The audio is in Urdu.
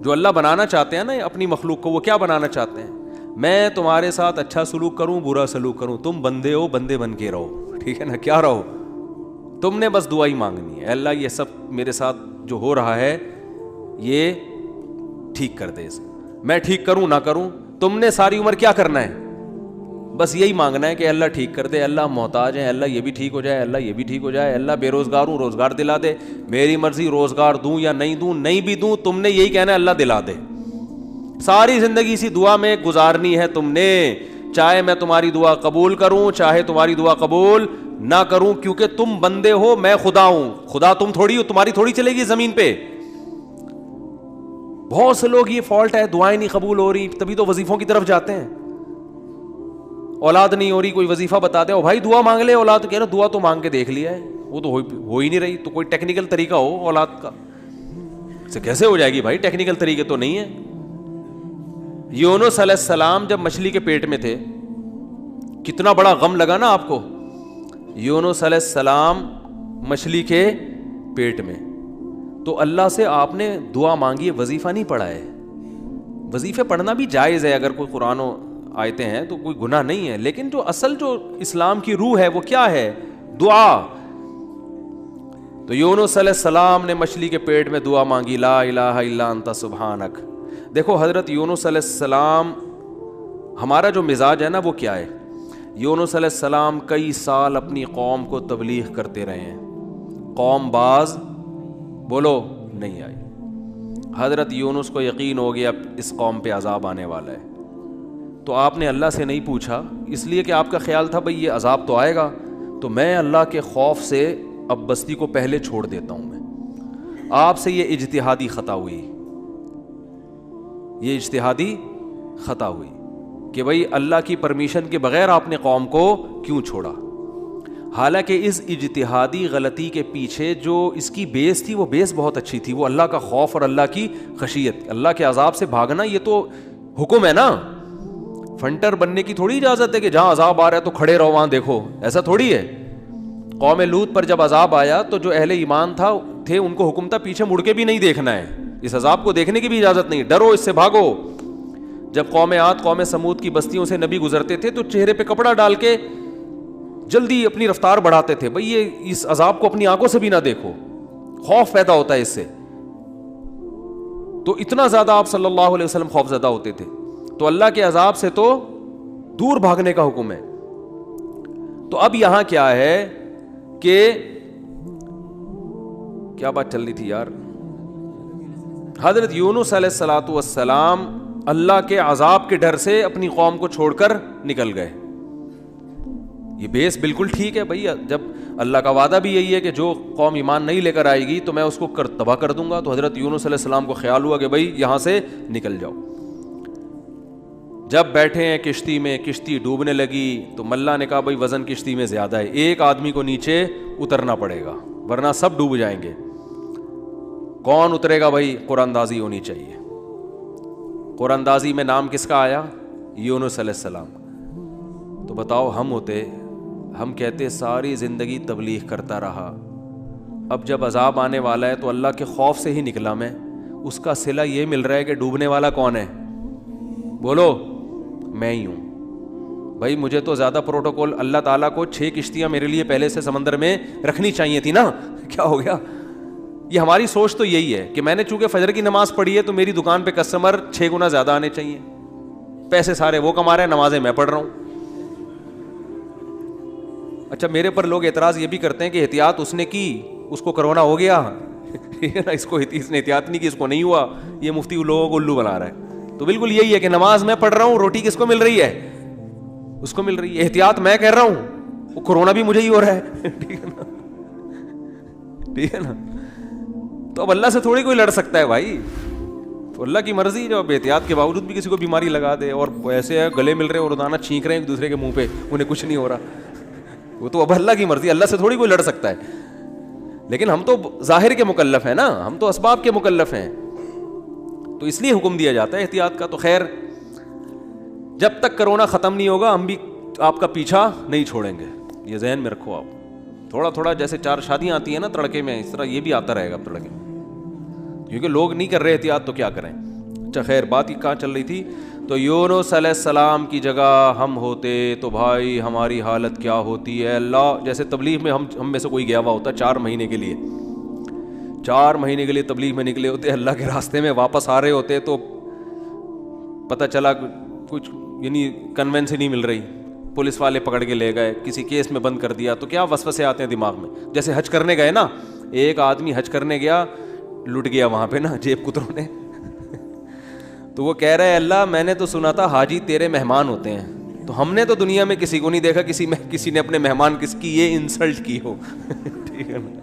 جو اللہ بنانا چاہتے ہیں نا اپنی مخلوق کو, وہ کیا بنانا چاہتے ہیں؟ میں تمہارے ساتھ اچھا سلوک کروں, برا سلوک کروں, تم بندے ہو, بندے بن کے رہو, ٹھیک ہے نا, کیا رہو, تم نے بس دعا ہی مانگنی ہے, اللہ یہ سب میرے ساتھ جو ہو رہا ہے یہ ٹھیک کر دے, میں ٹھیک کروں نہ کروں, تم نے ساری عمر کیا کرنا ہے, بس یہی مانگنا ہے کہ اللہ ٹھیک کر دے, اللہ محتاج ہیں, اللہ یہ بھی ٹھیک ہو جائے, اللہ یہ بھی ٹھیک ہو جائے, اللہ بے روزگار ہوں روزگار دلا دے, میری مرضی روزگار دوں یا نہیں دوں, نہیں بھی دوں تم نے یہی کہنا ہے اللہ دلا دے. ساری زندگی اسی دعا میں گزارنی ہے تم نے, چاہے میں تمہاری دعا قبول کروں چاہے تمہاری دعا قبول نہ کروں, کیونکہ تم بندے ہو, میں خدا ہوں, خدا تم تھوڑی ہو, تمہاری تھوڑی چلے گی زمین پہ. بہت سے لوگ یہ فالٹ ہے, دعائیں نہیں قبول ہو رہی, تبھی تو وظیفوں کی طرف جاتے ہیں. اولاد نہیں ہو رہی, کوئی وظیفہ بتا دے, او بھائی دعا مانگ لے, اولاد کہہ رہے دعا تو مانگ کے دیکھ لیا ہے, وہ تو ہو ہی نہیں رہی, تو کوئی ٹیکنیکل طریقہ ہو اولاد کا, سے کیسے ہو جائے گی بھائی, ٹیکنیکل طریقے تو نہیں ہے. یونس علیہ السلام جب مچھلی کے پیٹ میں تھے, کتنا بڑا غم لگا نا آپ کو, یونس علیہ السلام مچھلی کے پیٹ میں, تو اللہ سے آپ نے دعا مانگی ہے, وظیفہ نہیں پڑھا ہے. وظیفے پڑھنا بھی جائز ہے اگر کوئی قرآن و آیتیں ہیں تو کوئی گناہ نہیں ہے, لیکن جو اصل جو اسلام کی روح ہے وہ کیا ہے, دعا. تو یونس علیہ السلام نے مچھلی کے پیٹ میں دعا مانگی, لا الہ الا انت سبحانک. دیکھو حضرت یونس علیہ السلام, ہمارا جو مزاج ہے نا وہ کیا ہے, یونس علیہ السلام کئی سال اپنی قوم کو تبلیغ کرتے رہے ہیں, قوم باز بولو نہیں آئی. حضرت یونس کو یقین ہو گیا اس قوم پہ عذاب آنے والا ہے, تو آپ نے اللہ سے نہیں پوچھا, اس لیے کہ آپ کا خیال تھا بھئی یہ عذاب تو آئے گا, تو میں اللہ کے خوف سے اب بستی کو پہلے چھوڑ دیتا ہوں. میں آپ سے یہ اجتہادی خطا ہوئی, یہ اجتہادی خطا ہوئی کہ بھئی اللہ کی پرمیشن کے بغیر آپ نے قوم کو کیوں چھوڑا. حالانکہ اس اجتہادی غلطی کے پیچھے جو اس کی بیس تھی وہ بیس بہت اچھی تھی, وہ اللہ کا خوف اور اللہ کی خشیت. اللہ کے عذاب سے بھاگنا یہ تو حکم ہے نا, فنٹر بننے کی تھوڑی اجازت ہے کہ جہاں عذاب آ رہا ہے تو کھڑے رہو وہاں دیکھو, ایسا تھوڑی ہے. قوم لوط پر جب عذاب آیا تو جو اہل ایمان تھے ان کو حکم تھا پیچھے مڑ کے بھی نہیں دیکھنا ہے, اس عذاب کو دیکھنے کی بھی اجازت نہیں, ڈرو اس سے بھاگو. جب قوم عاد قوم سمود کی بستیوں سے نبی گزرتے تھے تو چہرے پہ کپڑا ڈال کے جلدی اپنی رفتار بڑھاتے تھے, بھئی یہ اس عذاب کو اپنی آنکھوں سے بھی نہ دیکھو, خوف پیدا ہوتا ہے اس سے. تو اتنا زیادہ آپ صلی اللہ علیہ وسلم خوف زدہ ہوتے تھے. تو اللہ کے عذاب سے تو دور بھاگنے کا حکم ہے. تو اب یہاں کیا ہے کہ کیا بات چل رہی تھی یار, حضرت یونس علیہ الصلوۃ والسلام اللہ کے عذاب کے ڈر سے اپنی قوم کو چھوڑ کر نکل گئے. یہ بیس بالکل ٹھیک ہے بھئی, جب اللہ کا وعدہ بھی یہی ہے کہ جو قوم ایمان نہیں لے کر آئے گی تو میں اس کو تباہ کر دوں گا. تو حضرت یونس علیہ السلام کو خیال ہوا کہ بھئی یہاں سے نکل جاؤ. جب بیٹھے ہیں کشتی میں, کشتی ڈوبنے لگی تو ملا نے کہا بھئی وزن کشتی میں زیادہ ہے, ایک آدمی کو نیچے اترنا پڑے گا ورنہ سب ڈوب جائیں گے. کون اترے گا بھئی, قرآن اندازی ہونی چاہیے. قرآن اندازی میں نام کس کا آیا, یونس علیہ السلام. تو بتاؤ ہم ہوتے, ہم کہتے ساری زندگی تبلیغ کرتا رہا, اب جب عذاب آنے والا ہے تو اللہ کے خوف سے ہی نکلا میں, اس کا صلہ یہ مل رہا ہے کہ ڈوبنے والا کون ہے, بولو میں ہی ہوں. بھائی مجھے تو زیادہ پروٹوکول, اللہ تعالیٰ کو 6 کشتیاں میرے لیے پہلے سے سمندر میں رکھنی چاہیے تھی نا, کیا ہو گیا. یہ ہماری سوچ تو یہی ہے کہ میں نے چونکہ فجر کی نماز پڑھی ہے تو میری دکان پہ کسٹمر 6 گنا زیادہ آنے چاہیے, پیسے سارے وہ کما رہے ہیں, نمازیں میں پڑھ رہا ہوں. اچھا میرے پر لوگ اعتراض یہ بھی کرتے ہیں کہ احتیاط اس نے کی, اس کو کرونا ہو گیا اس نے احتیاط نہیں کی, اس کو نہیں ہوا, یہ مفتی لوگوں کو الو بنا رہا ہے. تو بالکل یہی ہے کہ نماز میں پڑھ رہا ہوں, روٹی کس کو مل رہی ہے, اس کو مل رہی ہے. احتیاط میں کہہ رہا ہوں, وہ کرونا بھی مجھے ہی ہو رہا ہے. ٹھیک ہے نا. تو اب اللہ سے تھوڑی کوئی لڑ سکتا ہے بھائی, تو اللہ کی مرضی, جو اب احتیاط کے باوجود بھی کسی کو بیماری لگا دے, اور ایسے گلے مل رہے ہیں اور روزانہ چھینک رہے ہیں ایک دوسرے کے منہ پہ, انہیں کچھ نہیں ہو رہا, وہ تو اب اللہ کی مرضی, اللہ سے تھوڑی کوئی لڑ سکتا ہے. لیکن ہم تو ظاہر کے مکلف ہیں نا, ہم تو اسباب کے مکلف ہیں, تو اس لیے حکم دیا جاتا ہے احتیاط کا. تو خیر جب تک کرونا ختم نہیں ہوگا ہم بھی آپ کا پیچھا نہیں چھوڑیں گے, یہ ذہن میں رکھو آپ. تھوڑا تھوڑا جیسے 4 شادیاں آتی ہیں نا تڑکے میں, اس طرح یہ بھی آتا رہے گا تڑکے میں, کیونکہ لوگ نہیں کر رہے احتیاط تو کیا کریں. اچھا خیر، بات ہی کہاں چل رہی تھی؟ تو یونس علیہ السلام کی جگہ ہم ہوتے تو بھائی ہماری حالت کیا ہوتی ہے. اللہ، جیسے تبلیغ میں ہم میں سے کوئی گیا ہوا ہوتا 4 مہینے کے لیے، 4 مہینے کے لیے تبلیغ میں نکلے ہوتے، اللہ کے راستے میں واپس آ رہے ہوتے تو پتہ چلا کچھ یعنی کنوینس ہی نہیں مل رہی، پولیس والے پکڑ کے لے گئے، کسی کیس میں بند کر دیا، تو کیا وسوسے آتے ہیں دماغ میں. جیسے حج کرنے گئے نا، ایک آدمی حج کرنے گیا، لٹ گیا وہاں پہ نا جیب کتروں نے. تو وہ کہہ رہا ہے اللہ میں نے تو سنا تھا حاجی تیرے مہمان ہوتے ہیں، تو ہم نے تو دنیا میں کسی کو نہیں دیکھا کسی نے اپنے مہمان کس کی یہ انسلٹ کی ہو. ٹھیک ہے نا.